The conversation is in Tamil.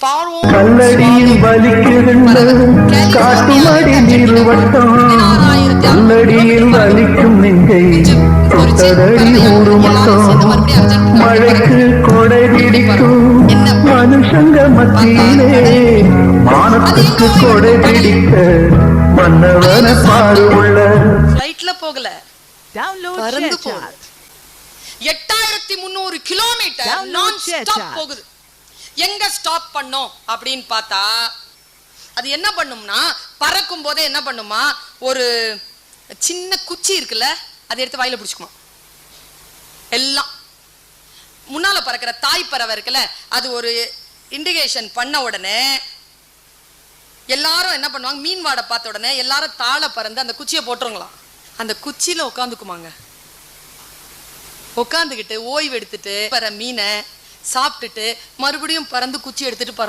கல்லடியில் வலிக்குகின்ற காட்டுமடி நீர்வட்டம், கல்லடியில் வலிக்கும் நெஞ்சை தொட்டதடி ஊரு மட்டும், மழைக்கு கொடை பிடிக்கும் மனுஷங்க மத்தியிலே மானத்துக்கு கொடை பிடிக்க மன்னவன பாரு உள்ள ஃளைட்ல போகல, பறந்து போகுது. 8300 கிலோமீட்டர் நான் ஸ்டாப் போகுது. எங்க ஸ்டாப் பண்ணோம் அப்படின்னு பார்த்தா அது என்ன பண்ணும்னா, பறக்கும் போதே என்ன பண்ணுமா, ஒரு சின்ன குச்சி இருக்குல்ல, அதை எடுத்து வாயில பிடிச்சுக்குமா. எல்லாம் முன்னால பறக்கிற தாய் பறவை இருக்குல்ல, அது ஒரு இண்டிகேஷன் பண்ண உடனே எல்லாரும் என்ன பண்ணுவாங்க, மீன் வாடை பார்த்த உடனே எல்லாரும் தாழ பறந்து அந்த குச்சியை போட்டுருங்களாம். அந்த குச்சியில உட்காந்துக்குமாங்க. உட்காந்துக்கிட்டு ஓய்வு எடுத்துட்டு மீனை சாப்பிட்டுட்டு மறுபடியும் பறந்து குச்சி எடுத்துட்டு பறந்து